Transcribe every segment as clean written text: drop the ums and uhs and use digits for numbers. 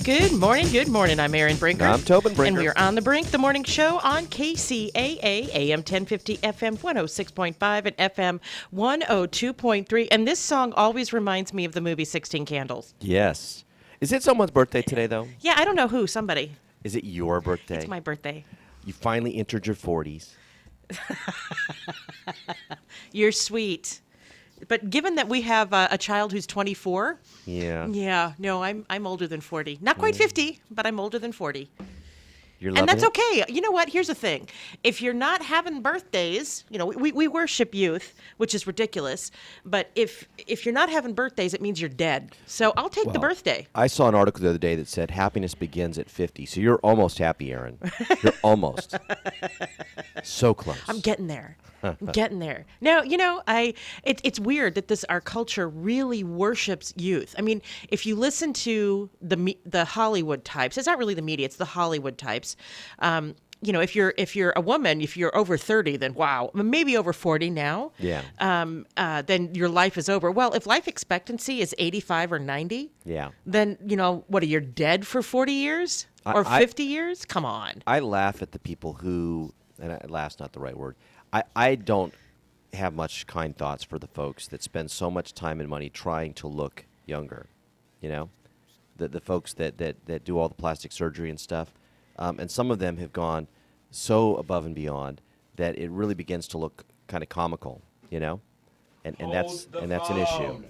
Good morning. I'm Erin Brinker. I'm Tobin Brinker. And we are on The Brink, the morning show on KCAA, AM 1050, FM 106.5, and FM 102.3. And this song always reminds me of the movie 16 Candles. Yes. Is it someone's birthday today, though? Yeah, I don't know who, somebody. Is it your birthday? It's my birthday. You finally entered your 40s. You're sweet. But given that we have a child who's 24, no, I'm older than 40. Not quite 50, but I'm older than 40. You're loving And that's it? okay. You know what? Here's the thing. If you're not having birthdays, we worship youth, which is ridiculous. But if you're not having birthdays, it means you're dead. So I'll take the birthday. I saw an article the other day that said happiness begins at 50. So you're almost happy, Erin. You're almost. So close. I'm getting there. Now, it's weird that our culture really worships youth. I mean, if you listen to the Hollywood types, it's not really the media, it's the Hollywood types. If you're a woman, if you're over 30, then wow, maybe over 40 now. Yeah. Then your life is over. Well, if life expectancy is 85 or 90, then what? You're dead for 40 years or 50 years? Come on. I laugh at the people who, and laugh's not the right word. I don't have much kind thoughts for the folks that spend so much time and money trying to look younger. The folks that do all the plastic surgery and stuff. And some of them have gone so above and beyond that it really begins to look kind of comical, and that's an issue.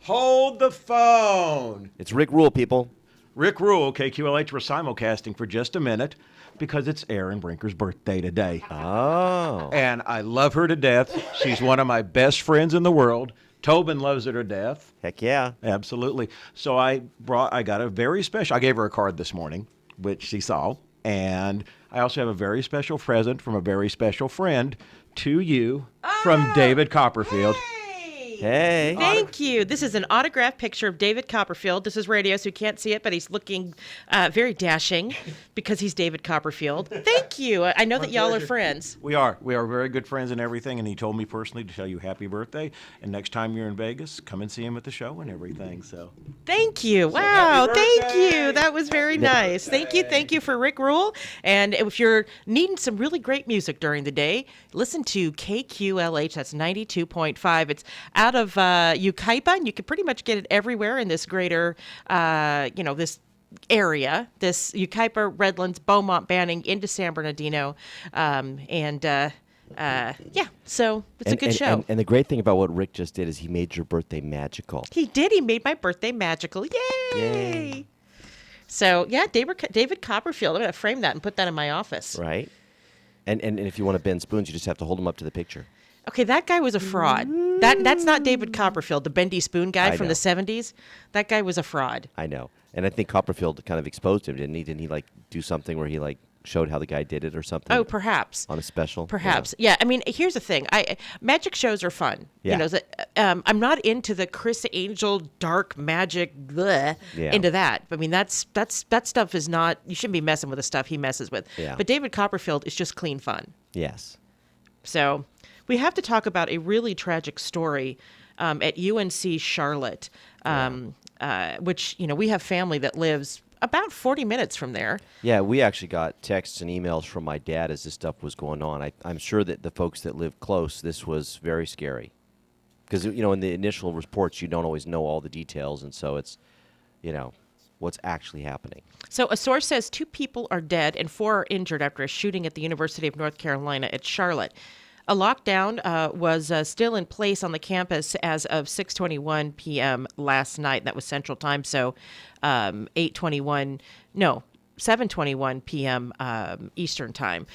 Hold the phone. It's Rick Rule, people. Rick Rule, KQLH, we're simulcasting for just a minute because it's Erin Brinker's birthday today. Oh. And I love her to death. She's one of my best friends in the world. Tobin loves her to death. Heck yeah. Absolutely. So I got a very special, I gave her a card this morning, which she saw. And I also have a very special present from a very special friend to you from David Copperfield. Hey. Thank you. This is an autographed picture of David Copperfield. This is radio, so you can't see it, but he's looking very dashing because he's David Copperfield. Thank you. I know that y'all are friends. We are. We are very good friends and everything, and he told me personally to tell you happy birthday. And next time you're in Vegas, come and see him at the show and everything. So. Thank you. Wow. Thank you. That was very nice. Thank you for Rick Rule. And if you're needing some really great music during the day, listen to KQLH. That's 92.5. It's out of Yucaipa, and you can pretty much get it everywhere in this greater, this area, this Yucaipa, Redlands, Beaumont, Banning, into San Bernardino, so it's a good show. And the great thing about what Rick just did is he made your birthday magical. He did. He made my birthday magical. Yay! So, David Copperfield. I'm going to frame that and put that in my office. Right. And if you want to bend spoons, you just have to hold them up to the picture. Okay, that guy was a fraud. That's not David Copperfield, the bendy spoon guy from the 70s. That guy was a fraud. I know. And I think Copperfield kind of exposed him, didn't he? Didn't he do something where he showed how the guy did it or something? Oh, perhaps. On a special? Perhaps. Yeah. I mean, here's the thing. Magic shows are fun. Yeah. I'm not into the Chris Angel dark magic into that. I mean, that stuff is not, you shouldn't be messing with the stuff he messes with. Yeah. But David Copperfield is just clean fun. Yes. So we have to talk about a really tragic story at UNC Charlotte, which, we have family that lives about 40 minutes from there. Yeah, we actually got texts and emails from my dad as this stuff was going on. I'm sure that the folks that live close, this was very scary. Because, in the initial reports, you don't always know all the details, and so it's, what's actually happening. So a source says 2 people are dead and 4 are injured after a shooting at the University of North Carolina at Charlotte. A lockdown was still in place on the campus as of 6:21 p.m. last night. That was Central Time, so 7:21 p.m. Eastern Time.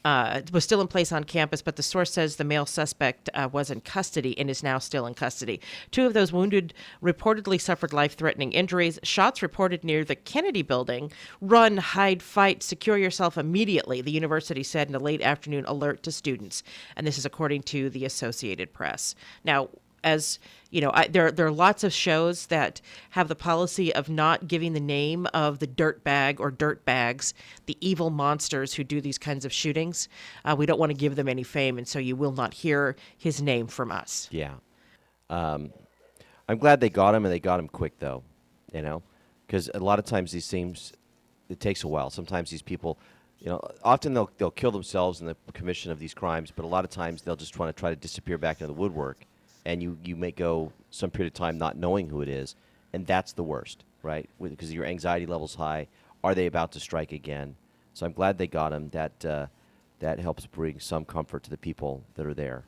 It was still in place on campus, but the source says the male suspect was in custody and is now still in custody. 2 of those wounded reportedly suffered life-threatening injuries. Shots reported near the Kennedy building. Run, hide, fight, secure yourself immediately, the university said in a late afternoon alert to students. And this is according to the Associated Press. Now, as you know, there are lots of shows that have the policy of not giving the name of the dirtbag or dirtbags, the evil monsters who do these kinds of shootings. We don't want to give them any fame, and so you will not hear his name from us. Yeah. I'm glad they got him, and they got him quick, though. because a lot of times these things, it takes a while. Sometimes these people, often they'll kill themselves in the commission of these crimes, but a lot of times they'll just want to try to disappear back into the woodwork, and you may go some period of time not knowing who it is, and that's the worst, right? Because your anxiety level's high. Are they about to strike again? So I'm glad they got him. That helps bring some comfort to the people that are there.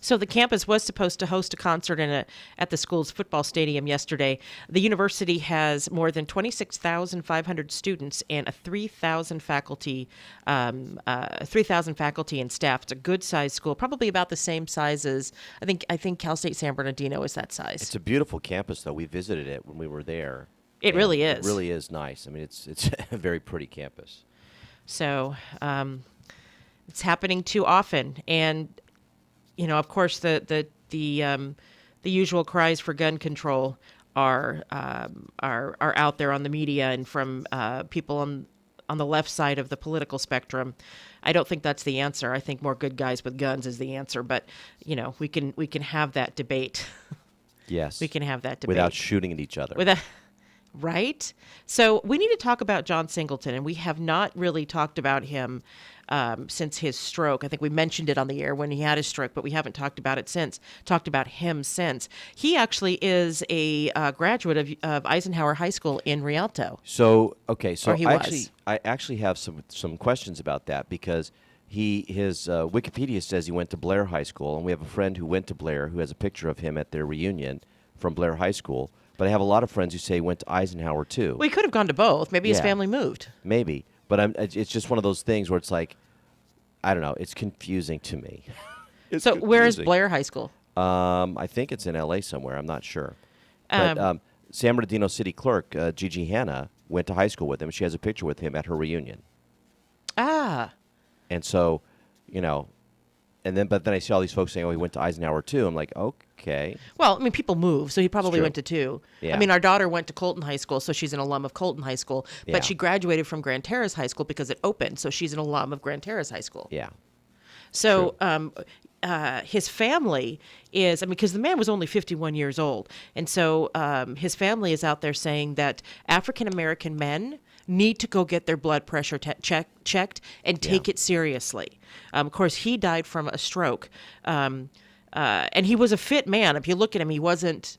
So the campus was supposed to host a concert at the school's football stadium yesterday. The university has more than 26,500 students and a 3,000 faculty and staff. It's a good-sized school, probably about the same size as I think Cal State San Bernardino is that size. It's a beautiful campus, though. We visited it when we were there. It really is. It really is nice. I mean, it's a very pretty campus. So it's happening too often, and of course, the usual cries for gun control are out there on the media and from people on the left side of the political spectrum. I don't think that's the answer. I think more good guys with guns is the answer. But we can have that debate. Yes, we can have that debate without shooting at each other. Right? So we need to talk about John Singleton, and we have not really talked about him since his stroke. I think we mentioned it on the air when he had his stroke, but we haven't talked about him since. He actually is a graduate of Eisenhower High School in Rialto. So I actually have some questions about that, because his Wikipedia says he went to Blair High School, and we have a friend who went to Blair who has a picture of him at their reunion from Blair High School. But I have a lot of friends who say he went to Eisenhower, too. Well, he could have gone to both. Maybe his family moved. Maybe. But it's just one of those things where it's like, I don't know. It's confusing to me. So where is Blair High School? I think it's in L.A. somewhere. I'm not sure. But San Bernardino City Clerk, Gigi Hanna, went to high school with him. She has a picture with him at her reunion. Ah. And so, but then I see all these folks saying, oh, he went to Eisenhower, too. I'm like, okay. Well, I mean, people move, so he probably went to two. Yeah. I mean, our daughter went to Colton High School, so she's an alum of Colton High School. Yeah. But she graduated from Grand Terrace High School because it opened, so she's an alum of Grand Terrace High School. Yeah. So his family is, because the man was only 51 years old. And so his family is out there saying that African-American men need to go get their blood pressure checked and take it seriously. Of course, he died from a stroke. And he was a fit man. If you look at him, he wasn't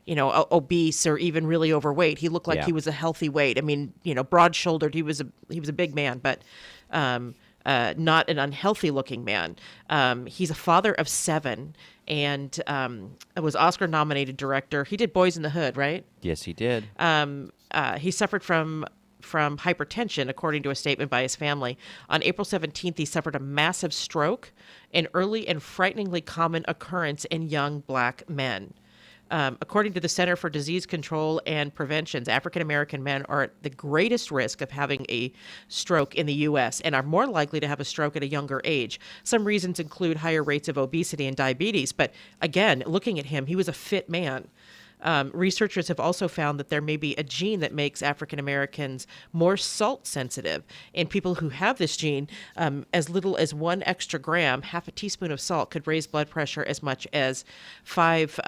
obese or even really overweight. He looked like he was a healthy weight. I mean, broad-shouldered. He was a big man, but not an unhealthy-looking man. He's a father of 7 and was Oscar-nominated director. He did Boys in the Hood, right? Yes, he did. He suffered from hypertension, according to a statement by his family. On April 17th, he suffered a massive stroke, an early and frighteningly common occurrence in young black men. According to the Center for Disease Control and Prevention, African-American men are at the greatest risk of having a stroke in the U.S. and are more likely to have a stroke at a younger age. Some reasons include higher rates of obesity and diabetes. But again, looking at him, he was a fit man. Researchers have also found that there may be a gene that makes African Americans more salt sensitive. In people who have this gene, as little as 1 extra gram, half a teaspoon of salt, could raise blood pressure as much as 5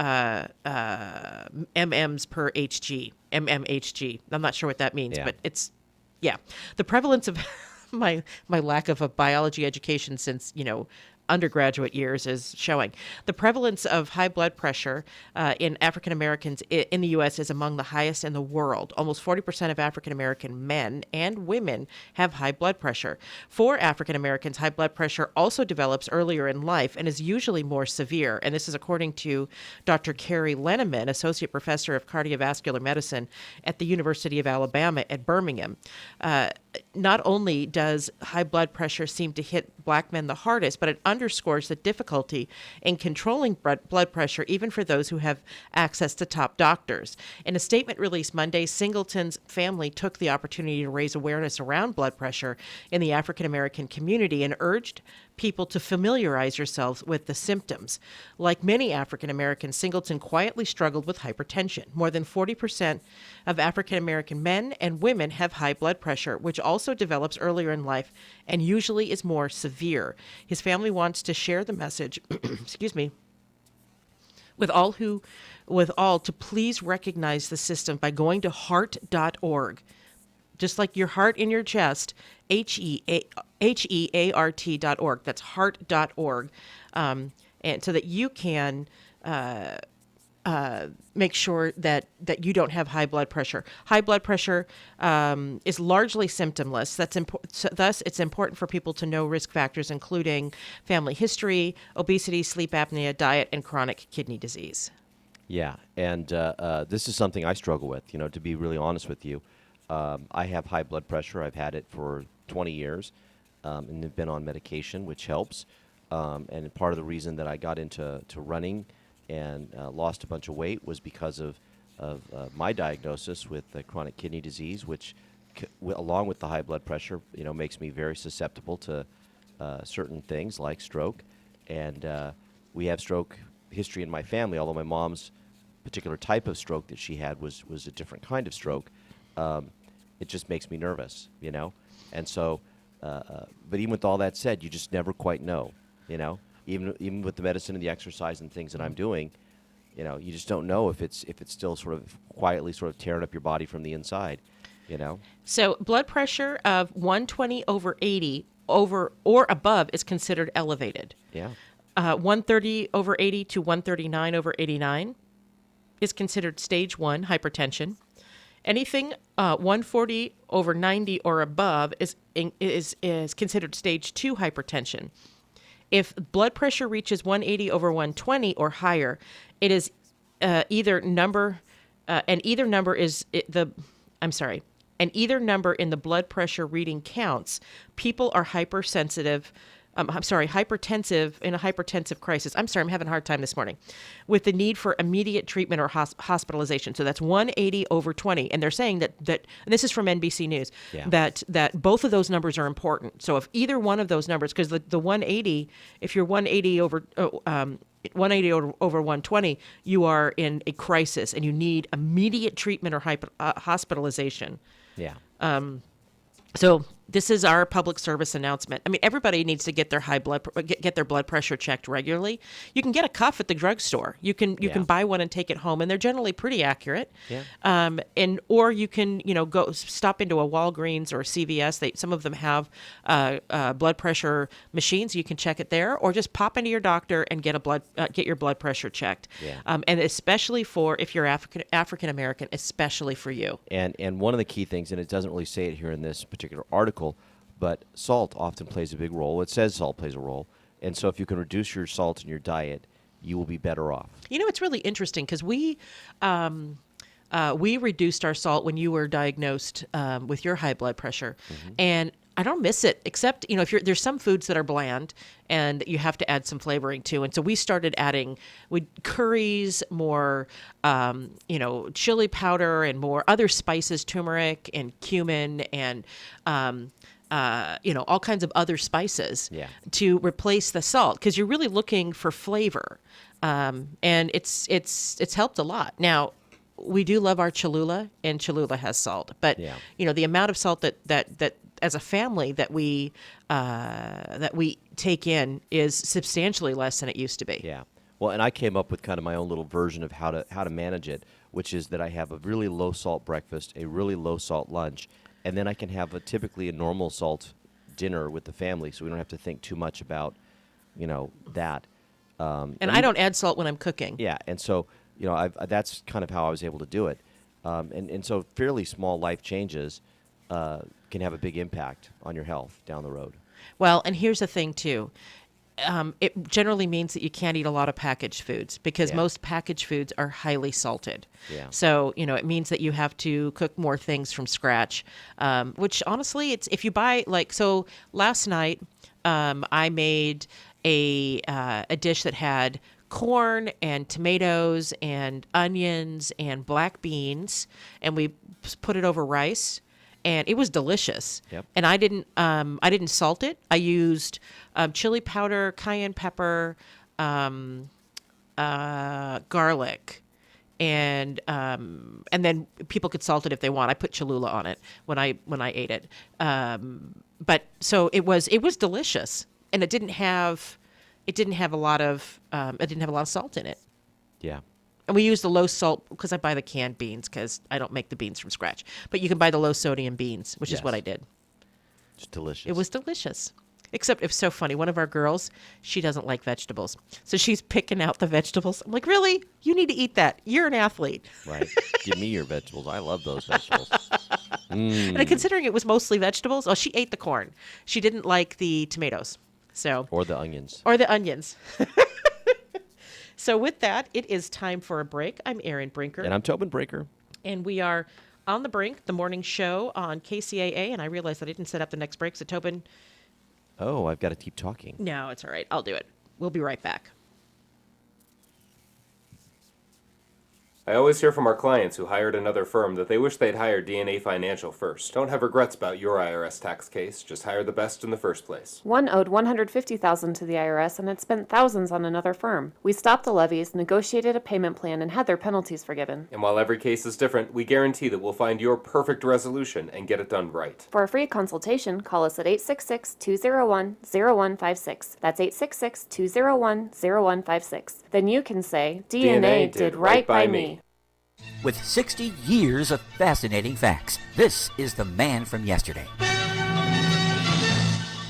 mm's per Hg. mmHg. I'm not sure what that means, but it's, the prevalence of my lack of a biology education since, undergraduate years is showing. The prevalence of high blood pressure in African Americans in the U.S. is among the highest in the world. Almost 40% of African American men and women have high blood pressure. For African Americans, high blood pressure also develops earlier in life and is usually more severe. And this is according to Dr. Carrie Leneman, Associate Professor of Cardiovascular Medicine at the University of Alabama at Birmingham. Not only does high blood pressure seem to hit black men the hardest, but it underscores the difficulty in controlling blood pressure, even for those who have access to top doctors. In a statement released Monday, Singleton's family took the opportunity to raise awareness around blood pressure in the African American community and urged people to familiarize yourselves with the symptoms. Like many African Americans, Singleton quietly struggled with hypertension. More than 40% of African American men and women have high blood pressure, which also develops earlier in life and usually is more severe. His family wants to share the message, with all to please recognize the system by going to heart.org, just like your heart in your chest, HEART.org. That's heart.org. And so that you can make sure that you don't have high blood pressure. High blood pressure is largely symptomless. Thus, it's important for people to know risk factors, including family history, obesity, sleep apnea, diet, and chronic kidney disease. Yeah, and this is something I struggle with. To be really honest with you, I have high blood pressure. I've had it for 20 years, and have been on medication, which helps. And part of the reason that I got into running and lost a bunch of weight was because of my diagnosis with chronic kidney disease, which, along with the high blood pressure, makes me very susceptible to certain things like stroke. And we have stroke history in my family, although my mom's particular type of stroke that she had was a different kind of stroke. It just makes me nervous, And so, but even with all that said, you just never quite know, Even with the medicine and the exercise and things that I'm doing, you just don't know if it's still sort of quietly sort of tearing up your body from the inside, So blood pressure of 120 over 80 or above is considered elevated. Yeah. 130 over 80 to 139 over 89 is considered stage 1 hypertension. Anything 140 over 90 or above is considered stage 2 hypertension. If blood pressure reaches 180 over 120 or higher, it is either number in the blood pressure reading counts. People are hypersensitive. Hypertensive in a hypertensive crisis. I'm having a hard time this morning, with the need for immediate treatment or hospitalization. So that's 180 over 20, and they're saying that and this is from NBC News, Yeah. that both of those numbers are important. So if either one of those numbers, because the 180, if you're 180 over 120, you are in a crisis and you need immediate treatment or hospitalization. Yeah. So this is our public service announcement. I mean, everybody needs to get their get their blood pressure checked regularly. You can get a cuff at the drugstore. You can buy one and take it home, and they're generally pretty accurate. Yeah. Or you can go stop into a Walgreens or a CVS. Some of them have blood pressure machines. You can check it there, or just pop into your doctor and get your blood pressure checked. Yeah. And especially if you're African American, especially for you. And one of the key things, and it doesn't really say it here in this particular article, but salt often plays a big role. It says salt plays a role. And so if you can reduce your salt in your diet, you will be better off. It's really interesting because we reduced our salt when you were diagnosed with your high blood pressure. Mm-hmm. And I don't miss it, except, if there's some foods that are bland and you have to add some flavoring to. And so we started adding curries, more, chili powder and more other spices, turmeric and cumin and, all kinds of other spices to replace the salt, because you're really looking for flavor. And it's helped a lot. Now, we do love our Cholula, and Cholula has salt, but the amount of salt that as a family that we take in is substantially less than it used to be. Yeah. Well, and I came up with kind of my own little version of how to manage it, which is that I have a really low salt breakfast, a really low salt lunch, and then I can have typically a normal salt dinner with the family, so we don't have to think too much about, that. And I don't add salt when I'm cooking. Yeah, and so that's kind of how I was able to do it, and so fairly small life changes can have a big impact on your health down the road. Well, and here's the thing too. It generally means that you can't eat a lot of packaged foods, because most packaged foods are highly salted. Yeah. So, it means that you have to cook more things from scratch, which honestly, if you buy, last night I made a dish that had corn and tomatoes and onions and black beans, and we put it over rice. And it was delicious. Yep. And I didn't salt it. I used chili powder, cayenne pepper, garlic, and then people could salt it if they want. I put Cholula on it when I ate it. But so it was delicious, and it didn't have a lot of salt in it. Yeah. And we use the low salt because I buy the canned beans because I don't make the beans from scratch. But you can buy the low sodium beans, which is what Yes. I did. It's delicious. It was delicious. Except it's so funny. One of our girls, she doesn't like vegetables. So she's picking out the vegetables. I'm like, really? You need to eat that. You're an athlete. Right. Give me your vegetables. I love those vegetables. And considering it was mostly vegetables, she ate the corn. She didn't like the tomatoes. So Or the onions. or the onions. So with that, it is time for a break. I'm Erin Brinker. And I'm Tobin Breaker. And we are on the brink, the morning show on KCAA. And I realized that I didn't set up the next break. So Tobin, Oh, I've got to keep talking. no, it's all right. I'll do it. We'll be right back. I always hear from our clients who hired another firm that they wish they'd hired DNA Financial first. Don't have regrets about your IRS tax case. Just hire the best in the first place. One owed $150,000 to the IRS and had spent thousands on another firm. We stopped the levies, negotiated a payment plan, and had their penalties forgiven. And while every case is different, we guarantee that we'll find your perfect resolution and get it done right. For a free consultation, call us at 866-201-0156. That's 866-201-0156. Then you can say, DNA did right by me. With 60 years of fascinating facts, this is The Man from Yesterday.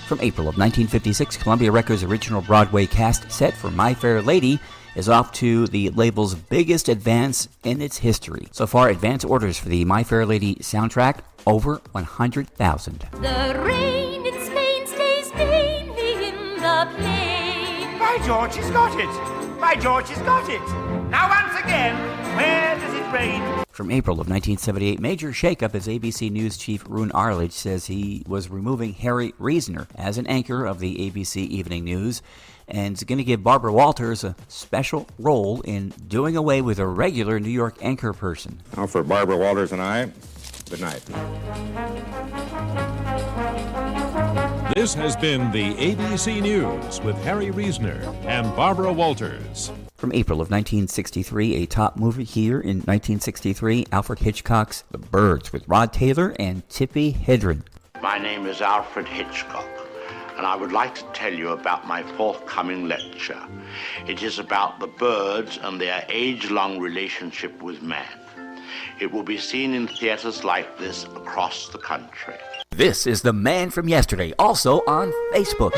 From April of 1956, Columbia Records' original Broadway cast set for My Fair Lady is off to the label's biggest advance in its history. So far, advance orders for the My Fair Lady soundtrack, over 100,000. The rain in Spain stays mainly in the plain. By George, he's got it! By George, he's got it! Now once again, where does it rain? From April of 1978, major shakeup as ABC News chief Roone Arledge says he was removing Harry Reasoner as an anchor of the ABC Evening News and is going to give Barbara Walters a special role in doing away with a regular New York anchor person. Now for Barbara Walters and I, good night. This has been the ABC News with Harry Reasoner and Barbara Walters. From April of 1963, a top movie here in 1963, Alfred Hitchcock's The Birds with Rod Taylor and Tippi Hedren. My name is Alfred Hitchcock, and I would like to tell you about my forthcoming lecture. It is about the birds and their age-long relationship with man. It will be seen in theaters like this across the country. This is The Man from Yesterday, also on Facebook.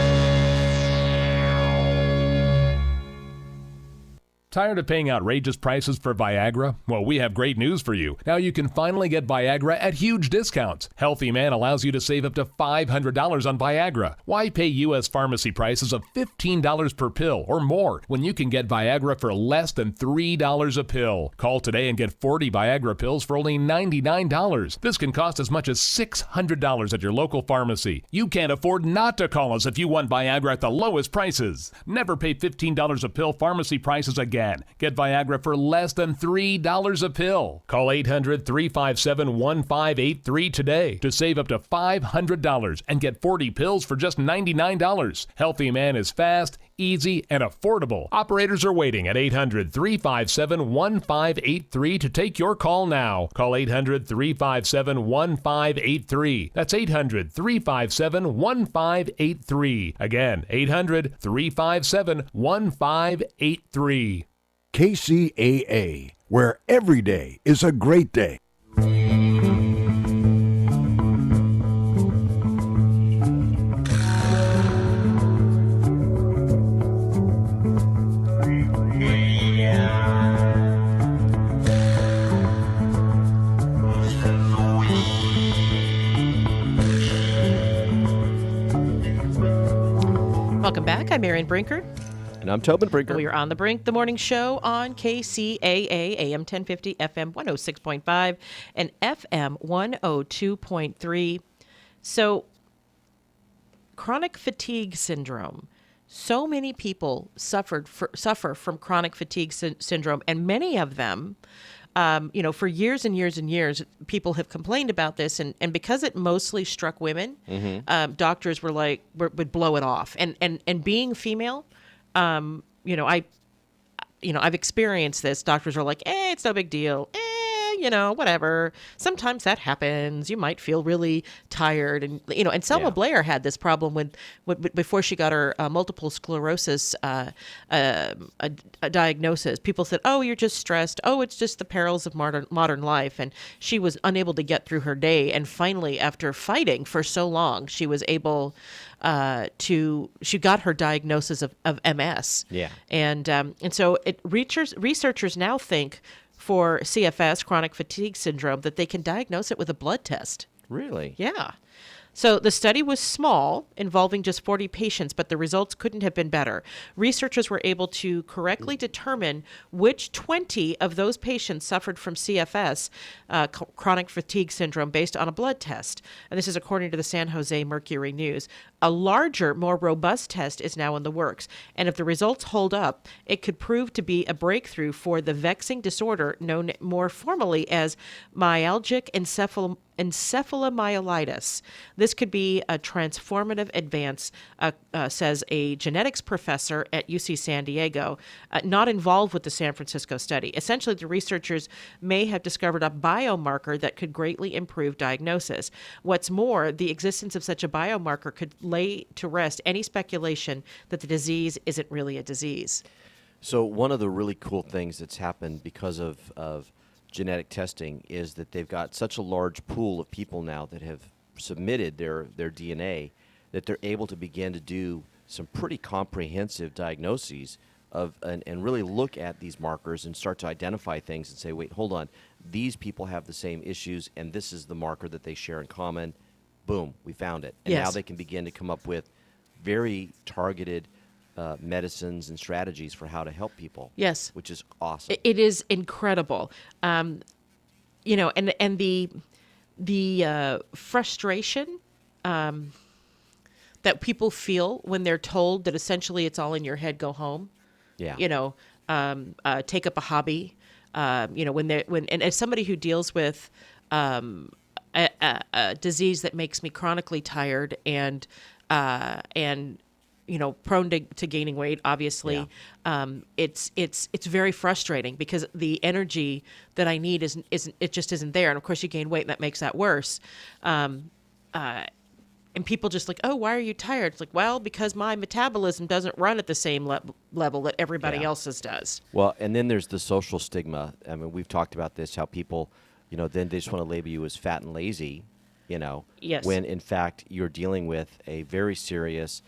Tired of paying outrageous prices for Viagra? Well, we have great news for you. Now you can finally get Viagra at huge discounts. Healthy Man allows you to save up to $500 on Viagra. Why pay U.S. pharmacy prices of $15 per pill or more when you can get Viagra for less than $3 a pill? Call today and get 40 Viagra pills for only $99. This can cost as much as $600 at your local pharmacy. You can't afford not to call us if you want Viagra at the lowest prices. Never pay $15 a pill pharmacy prices again. Get Viagra for less than $3 a pill. Call 800-357-1583 today to save up to $500 and get 40 pills for just $99. Healthy Man is fast, easy, and affordable. Operators are waiting at 800-357-1583 to take your call now. Call 800-357-1583. That's 800-357-1583. Again, 800-357-1583. KCAA, where every day is a great day. Welcome back. I'm Erin Brinker. And I'm Tobin Brinker. We are on the brink, the morning show on KCAA, AM 1050, FM 106.5, and FM 102.3. So, chronic fatigue syndrome. So many people suffer from chronic fatigue syndrome, and many of them, for years and years and years, people have complained about this, and because it mostly struck women, doctors were like would blow it off, and being female. I've experienced this. Doctors are like, it's no big deal. whatever. Sometimes that happens. You might feel really tired. And Selma Blair had this problem before she got her multiple sclerosis a diagnosis. People said, oh, you're just stressed. Oh, it's just the perils of modern life. And she was unable to get through her day. And finally, after fighting for so long, she was able she got her diagnosis of MS. Yeah. And so researchers now think for CFS, chronic fatigue syndrome, that they can diagnose it with a blood test. Really? Yeah. So the study was small, involving just 40 patients, but the results couldn't have been better. Researchers were able to correctly determine which 20 of those patients suffered from CFS, chronic fatigue syndrome, based on a blood test. And this is according to the San Jose Mercury News. A larger, more robust test is now in the works. And if the results hold up, it could prove to be a breakthrough for the vexing disorder known more formally as myalgic encephalomyelitis. This could be a transformative advance, says a genetics professor at UC San Diego, not involved with the San Francisco study. Essentially, the researchers may have discovered a biomarker that could greatly improve diagnosis. What's more, the existence of such a biomarker could lay to rest any speculation that the disease isn't really a disease. So one of the really cool things that's happened because of genetic testing is that they've got such a large pool of people now that have submitted their DNA that they're able to begin to do some pretty comprehensive diagnoses and really look at these markers and start to identify things and say, wait, hold on, these people have the same issues and this is the marker that they share in common. Boom, we found it. And now they can begin to come up with very targeted medicines and strategies for how to help people. Yes. Which is awesome. It is incredible. And the frustration that people feel when they're told that essentially it's all in your head, go home. Yeah. Take up a hobby. And as somebody who deals with a disease that makes me chronically tired and prone to gaining weight, obviously, it's very frustrating because the energy that I need isn't there. And of course you gain weight and that makes that worse. And people just like, oh, why are you tired? It's like, well, because my metabolism doesn't run at the same level that everybody else's does. Well, and then there's the social stigma. I mean, we've talked about this, how people, then they just want to label you as fat and lazy, Yes. when in fact you're dealing with a very serious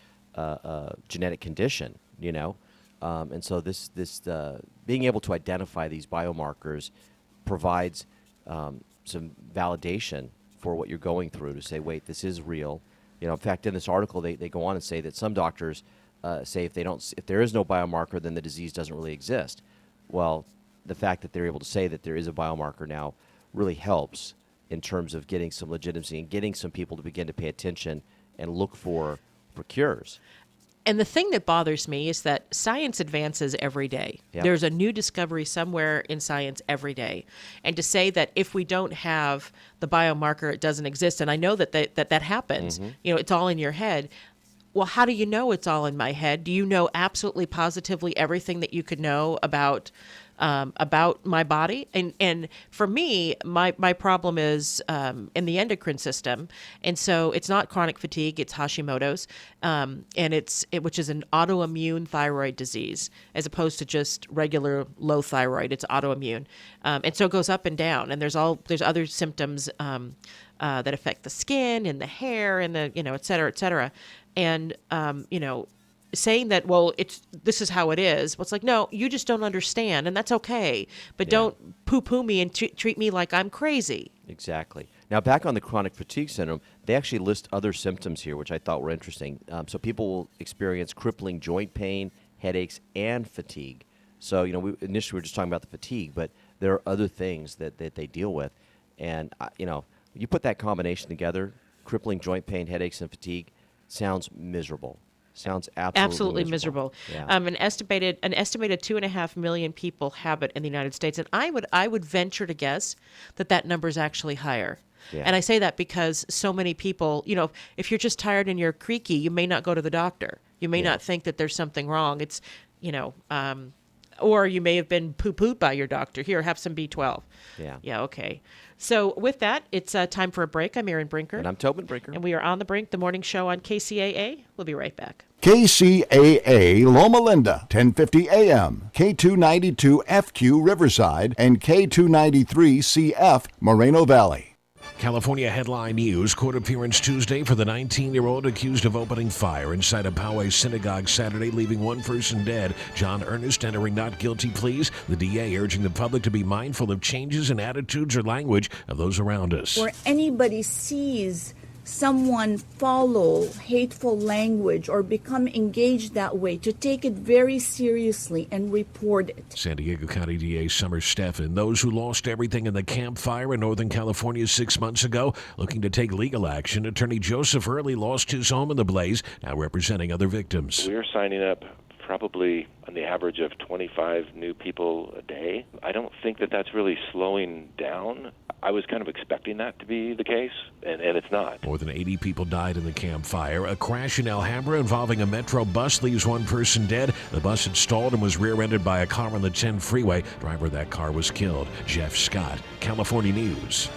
genetic condition, and so this being able to identify these biomarkers provides some validation for what you're going through, to say, wait, this is real. In fact, in this article, they go on and say that some doctors say if there is no biomarker, then the disease doesn't really exist. Well, the fact that they're able to say that there is a biomarker now really helps in terms of getting some legitimacy and getting some people to begin to pay attention and look for cures. And the thing that bothers me is that science advances every day. Yep. There's a new discovery somewhere in science every day. And to say that if we don't have the biomarker, it doesn't exist, and I know that happens, it's all in your head. Well, how do you know it's all in my head? Do you know absolutely positively everything that you could know about my body? And for me, my problem is in the endocrine system, and so it's not chronic fatigue; it's Hashimoto's, which is an autoimmune thyroid disease, as opposed to just regular low thyroid. It's autoimmune, and so it goes up and down. And there's other symptoms that affect the skin and the hair and the et cetera, et cetera. And saying that, well, this is how it is. Well, it's like, no, you just don't understand, and that's okay. But don't poo-poo me and treat me like I'm crazy. Exactly. Now, back on the chronic fatigue syndrome, they actually list other symptoms here, which I thought were interesting. So people will experience crippling joint pain, headaches, and fatigue. So, initially we were just talking about the fatigue, but there are other things that they deal with. And, you put that combination together, crippling joint pain, headaches, and fatigue, sounds miserable. Sounds absolutely miserable. Yeah. An estimated 2.5 million people have it in the United States, and I would venture to guess that number is actually higher. Yeah. And I say that because so many people, if you're just tired and you're creaky, you may not go to the doctor. You may not think that there's something wrong. It's, Or you may have been poo-pooed by your doctor. Here, have some B12. Yeah. Yeah, okay. So with that, it's time for a break. I'm Erin Brinker. And I'm Tobin Brinker. And we are on the Brink, the morning show on KCAA. We'll be right back. KCAA Loma Linda, 1050 AM, K292 FQ Riverside, and K293 CF Moreno Valley. California headline news: court appearance Tuesday for the 19-year-old accused of opening fire inside a Poway synagogue Saturday, leaving one person dead. John Ernest entering not guilty pleas. The DA urging the public to be mindful of changes in attitudes or language of those around us. Where anybody sees someone follow hateful language or become engaged that way, to take it very seriously and report it. San Diego County DA Summer Stephan. Those who lost everything in the Camp Fire in Northern California 6 months ago looking to take legal action. Attorney Joseph Early lost his home in the blaze, now representing other victims. We're signing up probably on the average of 25 new people a day. I don't think that that's really slowing down. I was kind of expecting that to be the case, and it's not. More than 80 people died in the Camp Fire. A crash in Alhambra involving a Metro bus leaves one person dead. The bus had stalled and was rear-ended by a car on the 10 freeway. Driver of that car was killed. Jeff Scott, California News.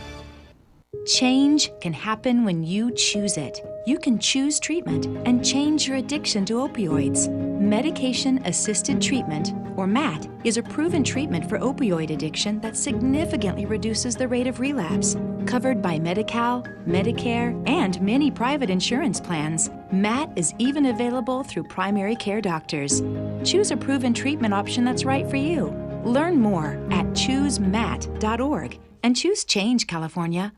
Change can happen when you choose it. You can choose treatment and change your addiction to opioids. Medication-assisted treatment, or MAT, is a proven treatment for opioid addiction that significantly reduces the rate of relapse. Covered by Medi-Cal, Medicare, and many private insurance plans, MAT is even available through primary care doctors. Choose a proven treatment option that's right for you. Learn more at choosemat.org and choose Change, California.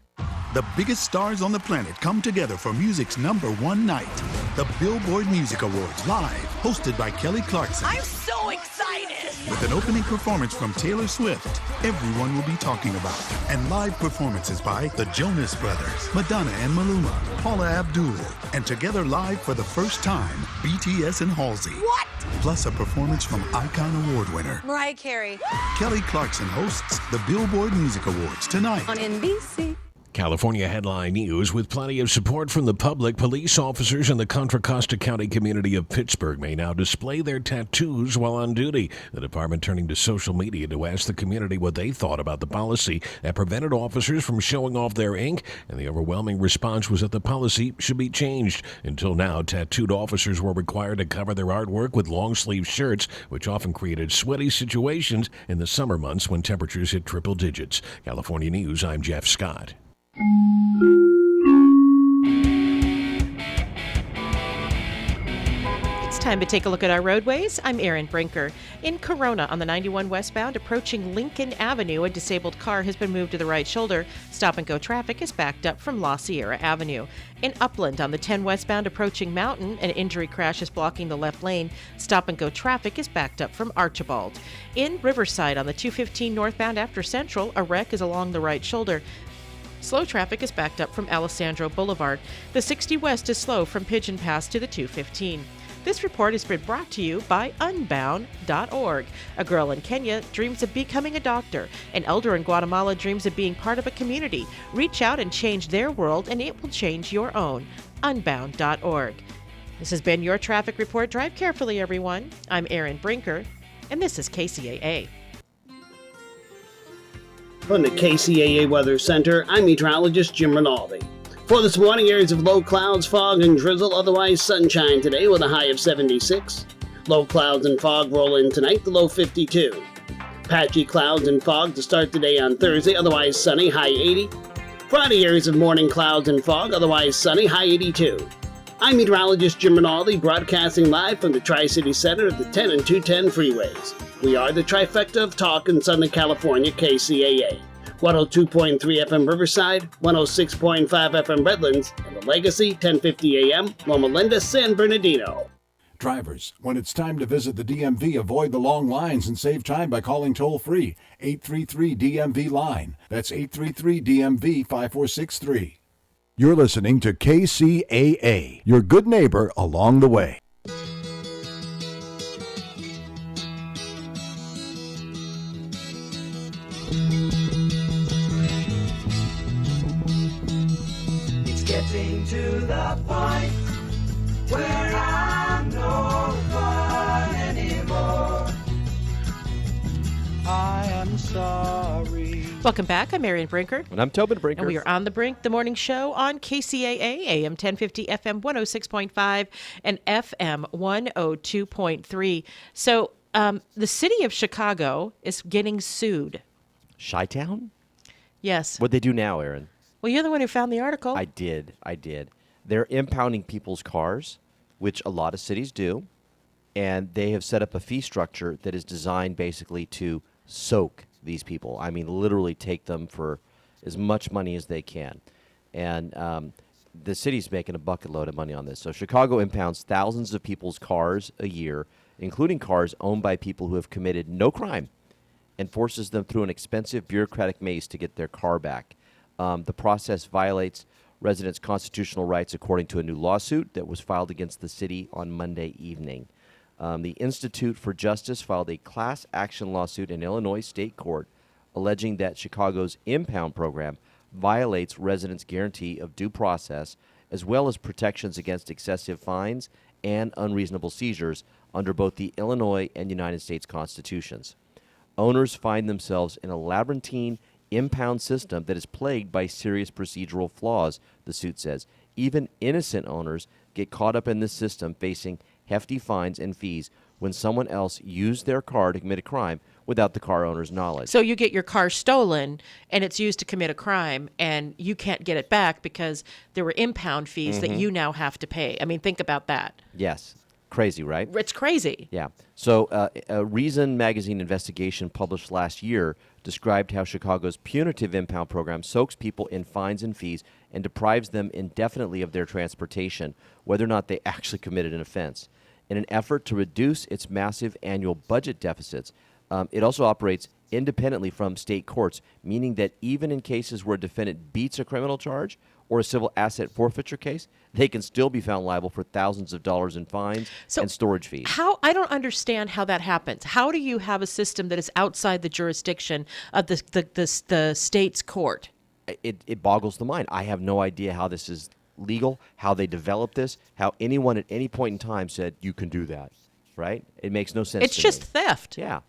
The biggest stars on the planet come together for music's #1 night. The Billboard Music Awards, live, hosted by Kelly Clarkson. I'm so excited! With an opening performance from Taylor Swift, everyone will be talking about. And live performances by the Jonas Brothers, Madonna and Maluma, Paula Abdul, and together live for the first time, BTS and Halsey. What? Plus a performance from Icon Award winner Mariah Carey. Kelly Clarkson hosts the Billboard Music Awards tonight On NBC. California headline news: with plenty of support from the public, police officers in the Contra Costa County community of Pittsburgh may now display their tattoos while on duty. The department turning to social media to ask the community what they thought about the policy that prevented officers from showing off their ink, and the overwhelming response was that the policy should be changed. Until now, tattooed officers were required to cover their artwork with long-sleeve shirts, which often created sweaty situations in the summer months when temperatures hit triple digits. California News, I'm Jeff Scott. It's time to take a look at our roadways. I'm Erin Brinker. In Corona on the 91 westbound approaching Lincoln Avenue, a disabled car has been moved to the right shoulder. Stop-and-go traffic is backed up from La Sierra Avenue. In Upland on the 10 westbound approaching Mountain, an injury crash is blocking the left lane. Stop-and-go traffic is backed up from Archibald. In Riverside on the 215 northbound after Central, a wreck is along the right shoulder. Slow traffic is backed up from Alessandro Boulevard. The 60 West is slow from Pigeon Pass to the 215. This report has been brought to you by Unbound.org. A girl in Kenya dreams of becoming a doctor. An elder in Guatemala dreams of being part of a community. Reach out and change their world, and it will change your own. Unbound.org. This has been your traffic report. Drive carefully, everyone. I'm Erin Brinker, and this is KCAA. From the KCAA Weather Center, I'm meteorologist Jim Rinaldi. For this morning, areas of low clouds, fog, and drizzle, otherwise sunshine today with a high of 76. Low clouds and fog roll in tonight, the low 52. Patchy clouds and fog to start the day on Thursday, otherwise sunny, high 80. Friday, areas of morning clouds and fog, otherwise sunny, high 82. I'm meteorologist Jim Rinaldi, broadcasting live from the Tri-City Center at the 10 and 210 freeways. We are the trifecta of talk in Southern California, KCAA. 102.3 FM Riverside, 106.5 FM Redlands, and the Legacy, 1050 AM, Loma Linda, San Bernardino. Drivers, when it's time to visit the DMV, avoid the long lines and save time by calling toll-free 833-DMV-LINE. That's 833-DMV-5463. You're listening to KCAA, your good neighbor along the way. It's getting to the point where I'm no fun anymore. I am sorry. Welcome back. I'm Marion Brinker. And I'm Tobin Brinker. And we are on the Brink, the morning show on KCAA, AM 1050, FM 106.5, and FM 102.3. So the city of Chicago is getting sued. Chi-Town? Yes. What'd they do now, Aaron? Well, you're the one who found the article. I did. They're impounding people's cars, which a lot of cities do, and they have set up a fee structure that is designed basically to soak these people. I mean, literally take them for as much money as they can. And the city's making a bucket load of money on this. So Chicago impounds thousands of people's cars a year, including cars owned by people who have committed no crime, and forces them through an expensive bureaucratic maze to get their car back. The process violates residents' constitutional rights according to a new lawsuit that was filed against the city on Monday evening. The Institute for Justice filed a class action lawsuit in Illinois State Court alleging that Chicago's impound program violates residents' guarantee of due process as well as protections against excessive fines and unreasonable seizures under both the Illinois and United States constitutions. Owners find themselves in a labyrinthine impound system that is plagued by serious procedural flaws, the suit says. Even innocent owners get caught up in this system, facing hefty fines and fees when someone else used their car to commit a crime without the car owner's knowledge. So you get your car stolen and it's used to commit a crime and you can't get it back because there were impound fees that you now have to pay. I mean, think about that. Yes. Crazy, right? It's crazy. Yeah. So a Reason magazine investigation published last year described how Chicago's punitive impound program soaks people in fines and fees and deprives them indefinitely of their transportation, whether or not they actually committed an offense. In an effort to reduce its massive annual budget deficits, it also operates independently from state courts, meaning that even in cases where a defendant beats a criminal charge or a civil asset forfeiture case, they can still be found liable for thousands of dollars in fines and storage fees. I don't understand how that happens. How do you have a system that is outside the jurisdiction of the state's court? It boggles the mind. I have no idea how this is legal, how they developed this, how anyone at any point in time said, you can do that, right? It makes no sense It's to just me. theft. Yeah.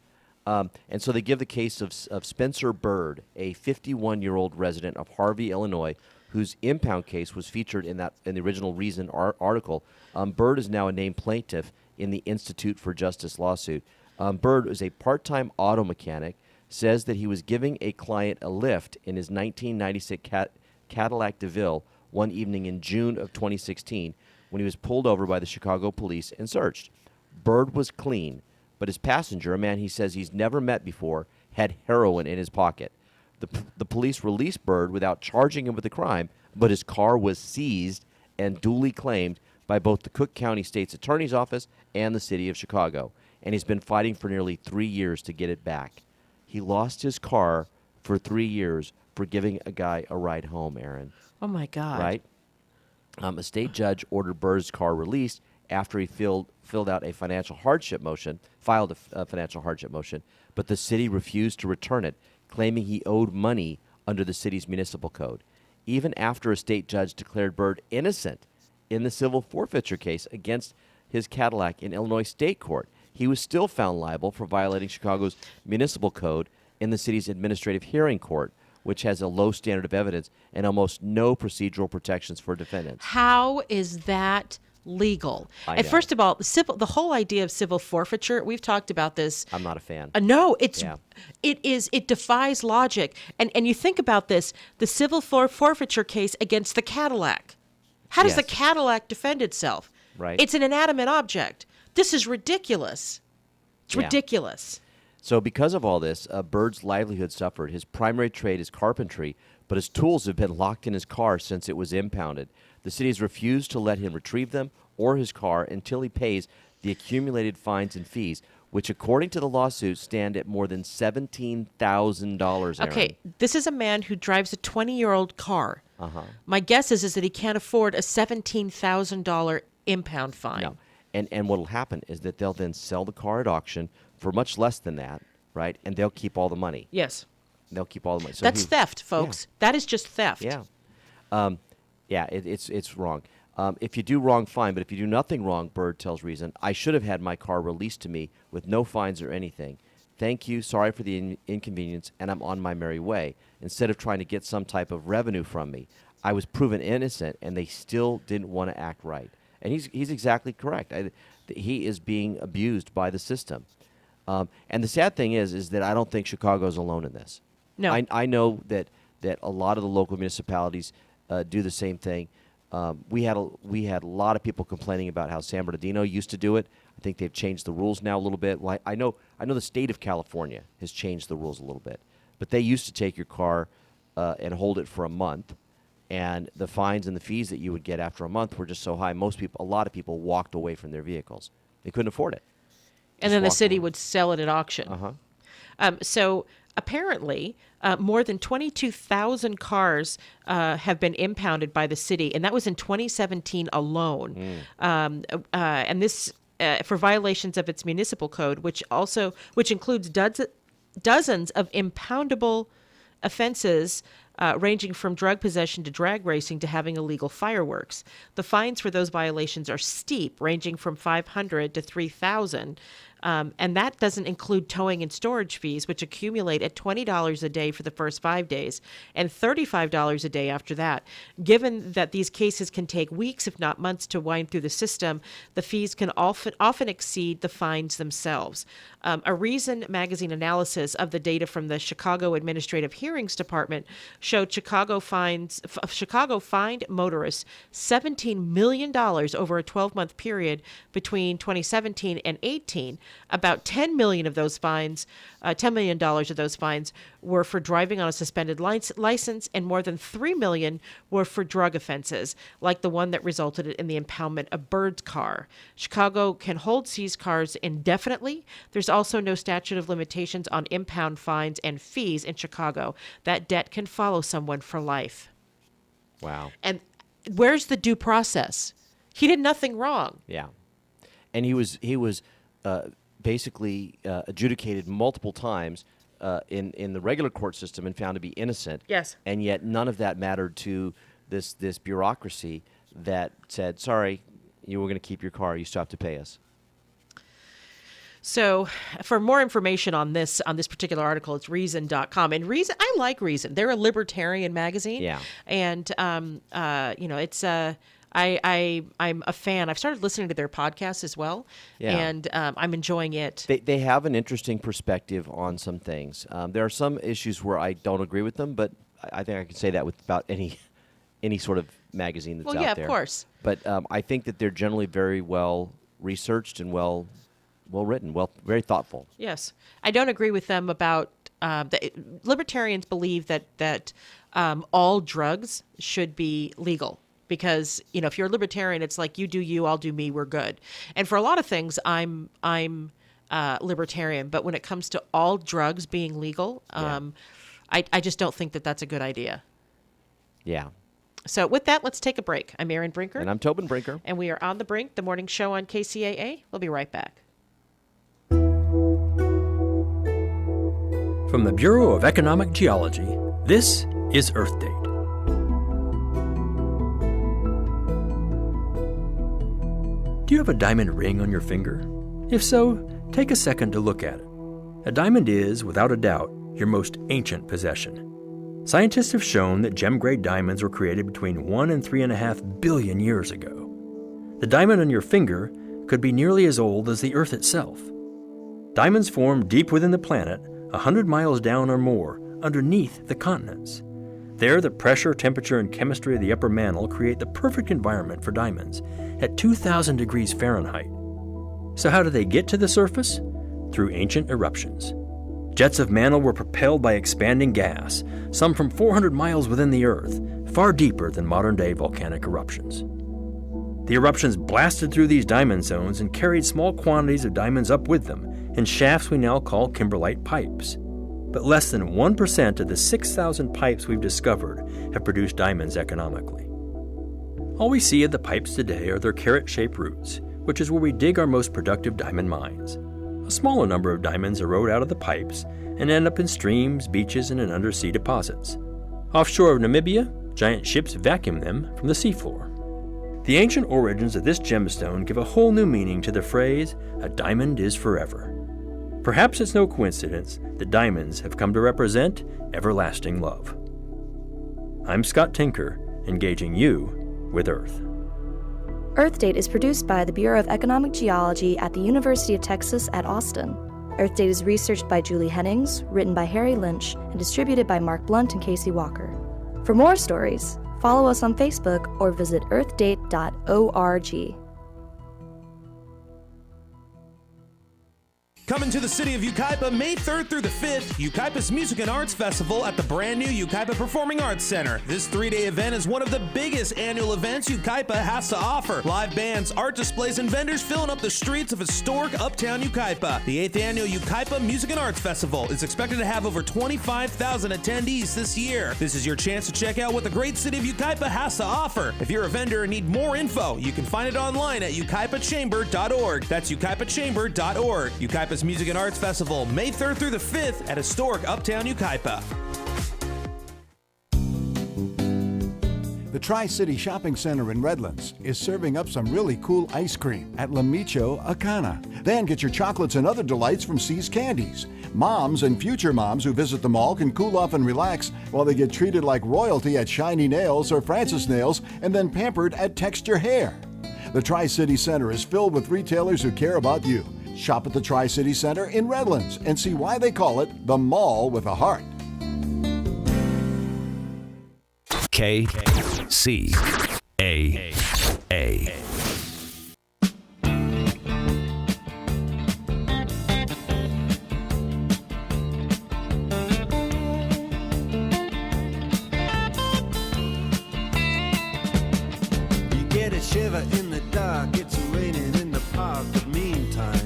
And so they give the case of Spencer Bird, a 51-year-old resident of Harvey, Illinois, whose impound case was featured in the original Reason article. Bird is now a named plaintiff in the Institute for Justice lawsuit. Bird is a part-time auto mechanic, says that he was giving a client a lift in his 1996 Cadillac DeVille one evening in June of 2016 when he was pulled over by the Chicago police and searched. Bird was clean, but his passenger, a man he says he's never met before, had heroin in his pocket. The police released Bird without charging him with the crime, but his car was seized and duly claimed by both the Cook County State's Attorney's Office and the City of Chicago, and he's been fighting for nearly 3 years to get it back. He lost his car for 3 years for giving a guy a ride home, Aaron. Oh, my God. Right? A state judge ordered Bird's car released after he filed out a financial hardship motion, but the city refused to return it, claiming he owed money under the city's municipal code. Even after a state judge declared Bird innocent in the civil forfeiture case against his Cadillac in Illinois State Court, he was still found liable for violating Chicago's municipal code in the city's administrative hearing court, which has a low standard of evidence and almost no procedural protections for defendants. How is that legal? I And know. first of all, the whole idea of civil forfeiture, we've talked about this. I'm not a fan. No, Yeah. it defies logic. And you think about this, the civil forfeiture case against the Cadillac. How does the Yes. Cadillac defend itself? Right. It's an inanimate object. This is ridiculous. It's Yeah. ridiculous. So because of all this, Bird's livelihood suffered. His primary trade is carpentry, but his tools have been locked in his car since it was impounded. The city has refused to let him retrieve them or his car until he pays the accumulated fines and fees, which according to the lawsuit stand at more than $17,000. Okay, this is a man who drives a 20-year-old car. Uh-huh. My guess is that he can't afford a $17,000 impound fine. No. And what will happen is that they'll then sell the car at auction for much less than that, right? And they'll keep all the money. Yes. They'll keep all the money. So That's theft, folks. That is just theft. Yeah. It's wrong. If you do wrong, fine. But if you do nothing wrong, Bird tells Reason, I should have had my car released to me with no fines or anything. thank you, sorry for the inconvenience, and I'm on my merry way, instead of trying to get some type of revenue from me. I was proven innocent, and they still didn't want to act right. And he's exactly correct. He is being abused by the system. And the sad thing is that I don't think Chicago's alone in this. No. I know that a lot of the local municipalities do the same thing. We had a lot of people complaining about how San Bernardino used to do it. I think they've changed the rules now a little bit. Well, I know the state of California has changed the rules a little bit, but they used to take your car and hold it for a month, and the fines and the fees that you would get after a month were just so high. A lot of people walked away from their vehicles. They couldn't afford it. And then the city would sell it at auction. So apparently, more than 22,000 cars have been impounded by the city, and that was in 2017 alone. And this for violations of its municipal code, which includes dozens of impoundable offenses. Ranging from drug possession to drag racing to having illegal fireworks. The fines for those violations are steep, ranging from $500 to $3,000. And that doesn't include towing and storage fees, which accumulate at $20 a day for the first 5 days and $35 a day after that. Given that these cases can take weeks, if not months, to wind through the system, the fees can often exceed the fines themselves. A Reason magazine analysis of the data from the Chicago Administrative Hearings Department showed Chicago fined motorists $17 million over a 12-month period between 2017 and 18. About $10 million of those fines, $10 million of those fines were for driving on a suspended license, and more than $3 million were for drug offenses, like the one that resulted in the impoundment of Bird's car. Chicago can hold seized cars indefinitely. There's also no statute of limitations on impound fines and fees in Chicago. That debt can follow someone for life. Wow. And where's the due process? He did nothing wrong. Yeah. And he was basically adjudicated multiple times in the regular court system and found to be innocent. Yes. And yet none of that mattered to this bureaucracy that said, sorry, you were going to keep your car. You still have to pay us. So for more information on this particular article, it's Reason.com. And Reason, I like Reason. They're a libertarian magazine. Yeah. And, it's I'm a fan. I've started listening to their podcast as well. Yeah. And I'm enjoying it. They have an interesting perspective on some things. There are some issues where I don't agree with them, but I think I can say that with about any sort of magazine that's out there. Well, yeah, of course. But I think that they're generally very well researched and well written, very thoughtful. Yes. I don't agree with them about libertarians believe that all drugs should be legal. Because, if you're a libertarian, it's like you do you, I'll do me, we're good. And for a lot of things, I'm libertarian. But when it comes to all drugs being legal, I just don't think that that's a good idea. Yeah. So with that, let's take a break. I'm Erin Brinker. And I'm Tobin Brinker. And we are On the Brink, the morning show on KCAA. We'll be right back. From the Bureau of Economic Geology, this is Earth Date. Do you have a diamond ring on your finger? If so, take a second to look at it. A diamond is, without a doubt, your most ancient possession. Scientists have shown that gem-grade diamonds were created between 1 and 3.5 billion years ago. The diamond on your finger could be nearly as old as the Earth itself. Diamonds form deep within the planet, 100 miles down or more, underneath the continents. There, the pressure, temperature, and chemistry of the upper mantle create the perfect environment for diamonds at 2,000 degrees Fahrenheit. So how do they get to the surface? Through ancient eruptions. Jets of mantle were propelled by expanding gas, some from 400 miles within the Earth, far deeper than modern-day volcanic eruptions. The eruptions blasted through these diamond zones and carried small quantities of diamonds up with them in shafts we now call kimberlite pipes. But less than 1% of the 6,000 pipes we've discovered have produced diamonds economically. All we see of the pipes today are their carrot-shaped roots, which is where we dig our most productive diamond mines. A smaller number of diamonds erode out of the pipes and end up in streams, beaches, and in undersea deposits. Offshore of Namibia, giant ships vacuum them from the seafloor. The ancient origins of this gemstone give a whole new meaning to the phrase, "a diamond is forever." Perhaps it's no coincidence that diamonds have come to represent everlasting love. I'm Scott Tinker, engaging you with Earth. Earth Date is produced by the Bureau of Economic Geology at the University of Texas at Austin. Earth Date is researched by Julie Hennings, written by Harry Lynch, and distributed by Mark Blunt and Casey Walker. For more stories, follow us on Facebook or visit earthdate.org. Coming to the city of Yucaipa May 3rd through the 5th, Yucaipa's Music and Arts Festival at the brand new Yucaipa Performing Arts Center. This 3-day event is one of the biggest annual events Yucaipa has to offer. Live bands, art displays, and vendors filling up the streets of historic uptown Yucaipa. The 8th annual Yucaipa Music and Arts Festival is expected to have over 25,000 attendees this year. This is your chance to check out what the great city of Yucaipa has to offer. If you're a vendor and need more info, you can find it online at yucaipachamber.org. That's yucaipachamber.org. Yucaipa's Music and Arts Festival, May 3rd through the 5th at historic Uptown Yucaipa. The Tri-City Shopping Center in Redlands is serving up some really cool ice cream at La Micho Acana. Then get your chocolates and other delights from C's Candies. Moms and future moms who visit the mall can cool off and relax while they get treated like royalty at Shiny Nails or Francis Nails and then pampered at Texture Hair. The Tri-City Center is filled with retailers who care about you. Shop at the Tri-City Center in Redlands and see why they call it the Mall with a Heart. KCAA. You get a shiver in the dark, it's raining in the park, but meantime,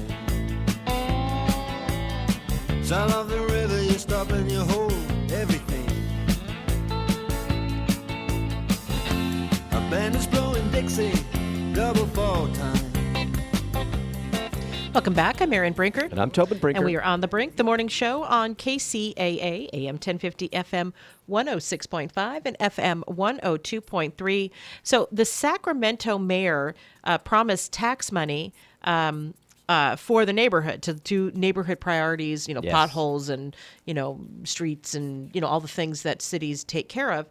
sound of the river, you stop and you hold everything. A band is blowing Dixie, double fall time. Welcome back. I'm Erin Brinker. And I'm Tobin Brinker. And we are on The Brink, the morning show on KCAA, AM 1050, FM 106.5, and FM 102.3. So the Sacramento mayor promised tax money for the neighborhood to do neighborhood priorities, Yes. potholes and, streets and, all the things that cities take care of.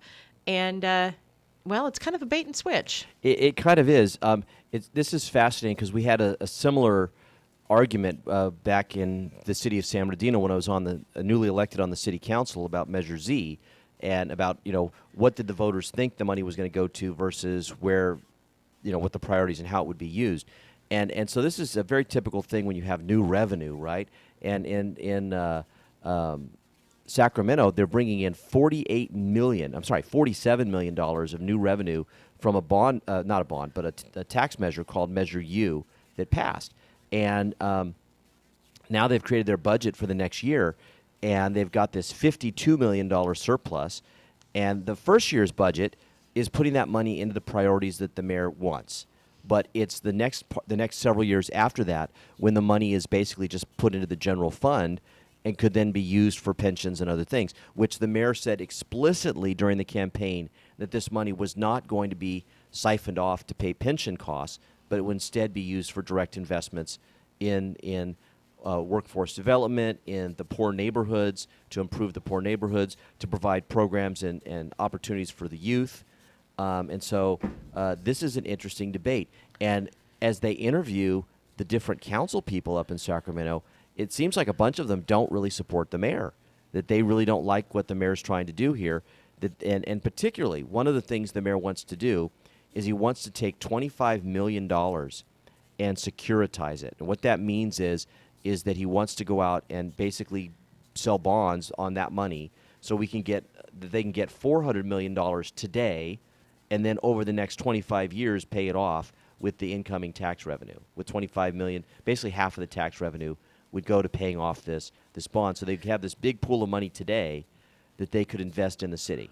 And, it's kind of a bait and switch. It kind of is. This is fascinating because we had a similar argument back in the city of San Bernardino when I was on newly elected on the city council about Measure Z and about, what did the voters think the money was going to go to versus where, what the priorities and how it would be used. And so this is a very typical thing when you have new revenue, right? And in Sacramento, they're bringing in $47 million of new revenue from a tax measure called Measure U that passed. And now they've created their budget for the next year, and they've got this $52 million surplus. And the first year's budget is putting that money into the priorities that the mayor wants. But it's the next several years after that when the money is basically just put into the general fund and could then be used for pensions and other things, which the mayor said explicitly during the campaign that this money was not going to be siphoned off to pay pension costs, but it would instead be used for direct investments in workforce development, in the poor neighborhoods, to improve the poor neighborhoods, to provide programs and opportunities for the youth. And so this is an interesting debate. And as they interview the different council people up in Sacramento, it seems like a bunch of them don't really support the mayor, that they really don't like what the mayor's trying to do here. And particularly, one of the things the mayor wants to do is he wants to take $25 million and securitize it. And what that means is that he wants to go out and basically sell bonds on that money so they can get $400 million today, and then over the next 25 years pay it off with the incoming tax revenue. With $25 million, basically half of the tax revenue would go to paying off this bond. So they'd have this big pool of money today that they could invest in the city,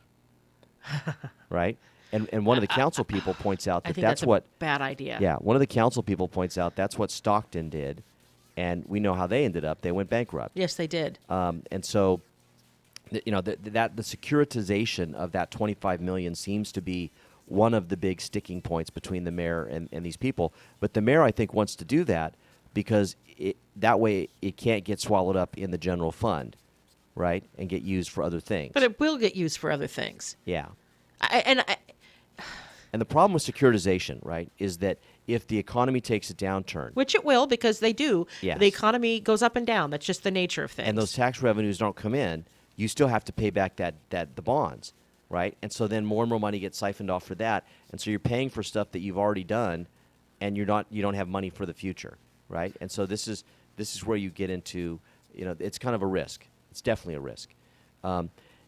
right? And one of the council people points out that that's what a bad idea. Yeah, one of the council people points out that's what Stockton did, and we know how they ended up. They went bankrupt. Yes, they did. And so, the securitization of that $25 million seems to be one of the big sticking points between the mayor and these people. But the mayor, I think, wants to do that because that way it can't get swallowed up in the general fund, right, and get used for other things. But it will get used for other things. Yeah. And the problem with securitization, right, is that if the economy takes a downturn, which it will, because they do, Yes. the economy goes up and down. That's just the nature of things. and those tax revenues don't come in, you still have to pay back the bonds, right? And so then more and more money gets siphoned off for that, and so you're paying for stuff that you've already done, and you don't have money for the future, right? And so this is where you get into, it's kind of a risk. It's definitely a risk.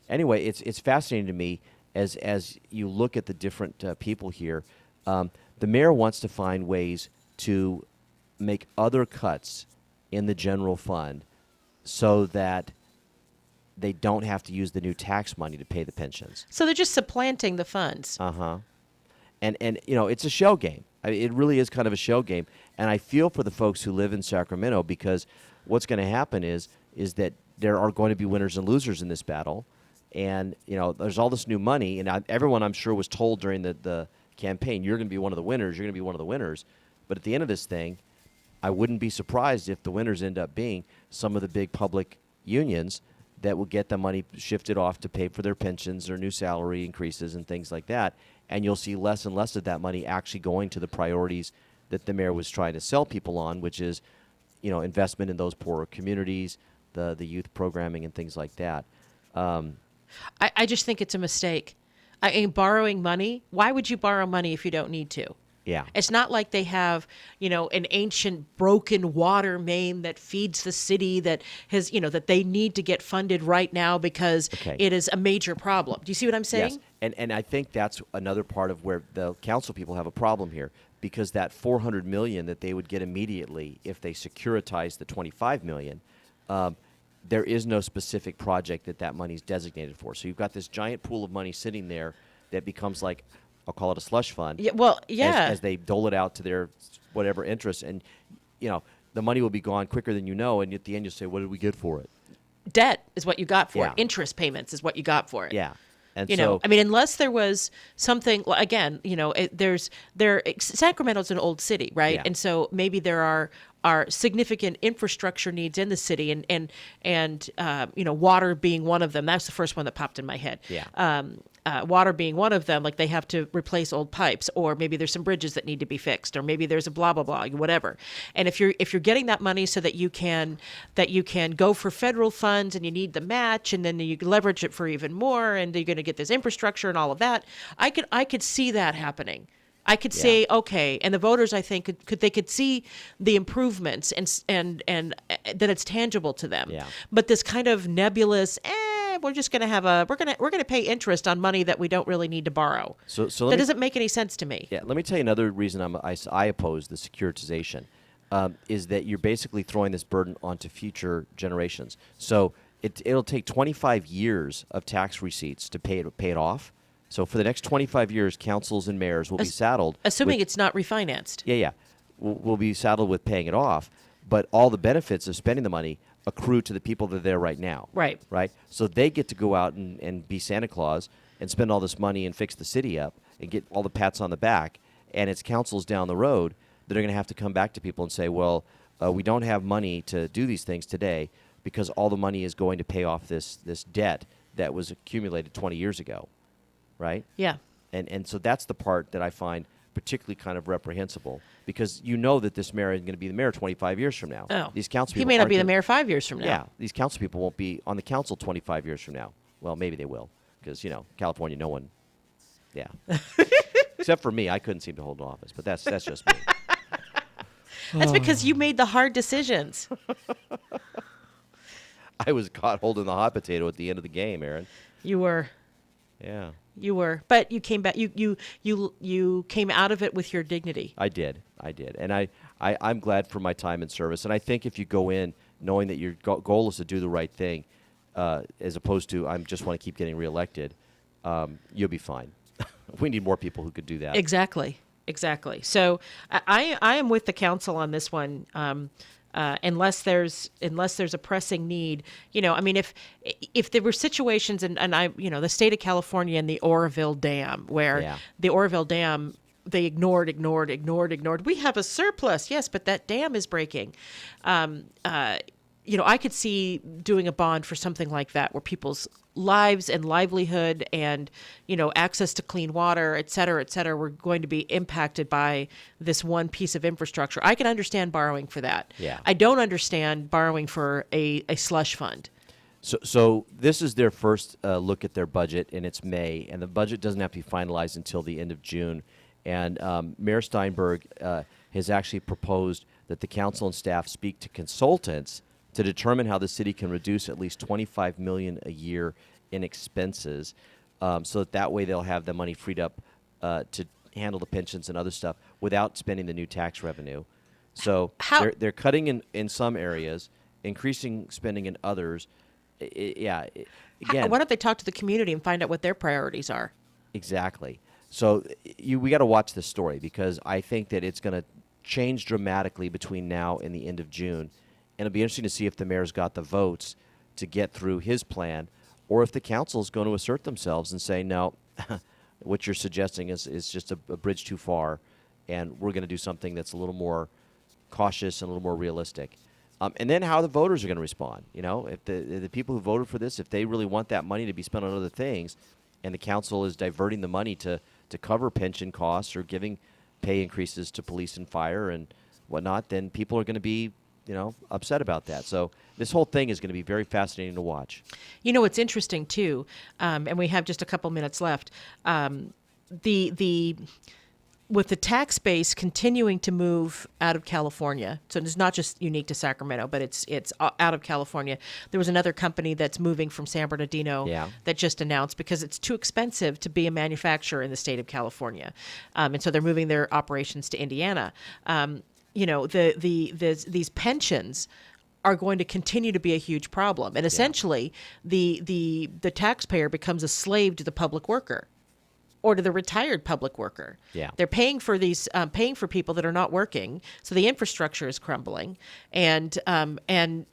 Anyway, it's fascinating to me as you look at the different people here. The mayor wants to find ways to make other cuts in the general fund so that they don't have to use the new tax money to pay the pensions. So they're just supplanting the funds. Uh-huh. And it's a shell game. It really is kind of a shell game. And I feel for the folks who live in Sacramento, because what's going to happen is that there are going to be winners and losers in this battle. And, there's all this new money. And everyone, I'm sure, was told during the campaign, you're going to be one of the winners, you're going to be one of the winners. But at the end of this thing, I wouldn't be surprised if the winners end up being some of the big public unions that will get the money shifted off to pay for their pensions or new salary increases and things like that. And you'll see less and less of that money actually going to the priorities that the mayor was trying to sell people on, which is, investment in those poorer communities, the youth programming and things like that. I just think it's a mistake. Borrowing money, why would you borrow money if you don't need to? Yeah. It's not like they have, an ancient broken water main that feeds the city that has, that they need to get funded right now because it is a major problem. Do you see what I'm saying? Yes. And I think that's another part of where the council people have a problem here, because that $400 million that they would get immediately if they securitize the $25 million, there is no specific project that money is designated for. So you've got this giant pool of money sitting there that becomes like, I'll call it a slush fund. Yeah, well, yeah. As they dole it out to their whatever interest. And, the money will be gone quicker than you know. And at the end, you'll say, what did we get for it? Debt is what you got for Yeah. it. Interest payments is what you got for it. Yeah. And unless there was something, again, Sacramento's an old city, right? Yeah. And so maybe there are significant infrastructure needs in the city, and water being one of them. That's the first one that popped in my head. Yeah. Water being one of them, like they have to replace old pipes, or maybe there's some bridges that need to be fixed, or maybe there's a blah blah blah, whatever. And if you're getting that money so that you can go for federal funds, and you need the match, and then you can leverage it for even more, and you're going to get this infrastructure and all of that, I could see that happening. I could say, okay, and the voters, I think, could see the improvements and that it's tangible to them. Yeah. But this kind of nebulous, we're just going to we're going to pay interest on money that we don't really need to borrow. So that doesn't make any sense to me. Yeah, let me tell you another reason I oppose the securitization is that you're basically throwing this burden onto future generations. So it'll take 25 years of tax receipts to pay it off. So for the next 25 years, councils and mayors will be saddled. Assuming it's not refinanced. Yeah. We'll be saddled with paying it off. But all the benefits of spending the money accrue to the people that are there right now. Right. Right? So they get to go out and be Santa Claus and spend all this money and fix the city up and get all the pats on the back. And it's councils down the road that are going to have to come back to people and say, well, we don't have money to do these things today because all the money is going to pay off this debt that was accumulated 20 years ago. Right? Yeah. And so that's the part that I find particularly kind of reprehensible, because that this mayor isn't going to be the mayor 25 years from now. Oh. These council people He may not be the aren't mayor 5 years from now. Yeah. These council people won't be on the council 25 years from now. Well, maybe they will, because, California, no one. Yeah. Except for me. I couldn't seem to hold an office, but that's just me. That's because you made the hard decisions. I was caught holding the hot potato at the end of the game, Aaron. You were. Yeah. You were, but you came back. You came out of it with your dignity. I did, and I'm glad for my time in service. And I think if you go in knowing that your goal is to do the right thing, as opposed to I just want to keep getting reelected, you'll be fine. We need more people who could do that. Exactly. So I am with the council on this one. Unless there's a pressing need, if there were situations and I, the state of California and the Oroville Dam, where the Oroville Dam they ignored. We have a surplus, yes, but that dam is breaking. I could see doing a bond for something like that, where people's lives and livelihood and, access to clean water, et cetera, were going to be impacted by this one piece of infrastructure. I can understand borrowing for that. Yeah. I don't understand borrowing for a slush fund. So this is their first look at their budget, and it's May, and the budget doesn't have to be finalized until the end of June. And Mayor Steinberg has actually proposed that the council and staff speak to consultants to determine how the city can reduce at least $25 million a year in expenses, so that way they'll have the money freed up to handle the pensions and other stuff without spending the new tax revenue. So they're cutting in some areas, increasing spending in others. Again, why don't they talk to the community and find out what their priorities are? Exactly. So we got to watch this story, because I think that it's going to change dramatically between now and the end of June. And it'll be interesting to see if the mayor's got the votes to get through his plan, or if the council is going to assert themselves and say, no, what you're suggesting is just a bridge too far, and we're going to do something that's a little more cautious and a little more realistic. And then how the voters are going to respond. If the people who voted for this, if they really want that money to be spent on other things, and the council is diverting the money to cover pension costs or giving pay increases to police and fire and whatnot, then people are going to be upset about that. So this whole thing is going to be very fascinating to watch. It's interesting too, and we have just a couple minutes left. With the tax base continuing to move out of California, so it's not just unique to Sacramento, but it's out of California. There was another company that's moving from San Bernardino that just announced, because it's too expensive to be a manufacturer in the state of California, and so they're moving their operations to Indiana. These pensions are going to continue to be a huge problem, and essentially the taxpayer becomes a slave to the public worker or to the retired public worker. Yeah. They're paying for paying for people that are not working, so the infrastructure is crumbling, and the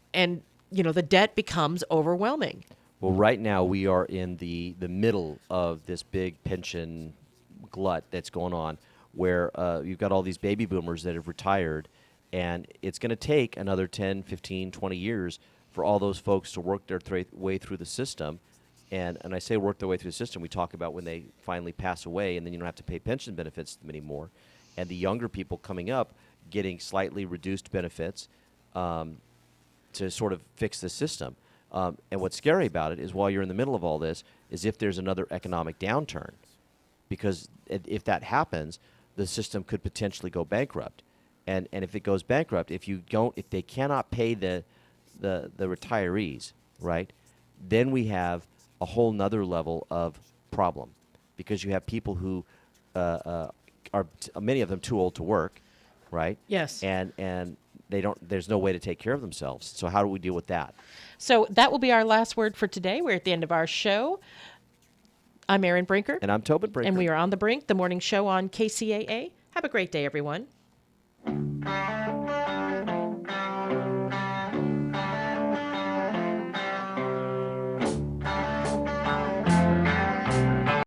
debt becomes overwhelming. Well, right now we are in the middle of this big pension glut that's going on, where you've got all these baby boomers that have retired, and it's going to take another 10, 15, 20 years for all those folks to work their way through the system. And I say work their way through the system, we talk about when they finally pass away, and then you don't have to pay pension benefits to them anymore. And the younger people coming up getting slightly reduced benefits to sort of fix the system. And what's scary about it is, while you're in the middle of all this, is if there's another economic downturn. Because if that happens, the system could potentially go bankrupt. And if it goes bankrupt, if they cannot pay the retirees, right, then we have a whole nother level of problem, because you have people who are many of them too old to work, right? Yes. And there's no way to take care of themselves. So how do we deal with that? So that will be our last word for today. We're at the end of our show. I'm Erin Brinker. And I'm Tobin Brinker. And we are On the Brink, the morning show on KCAA. Have a great day, everyone.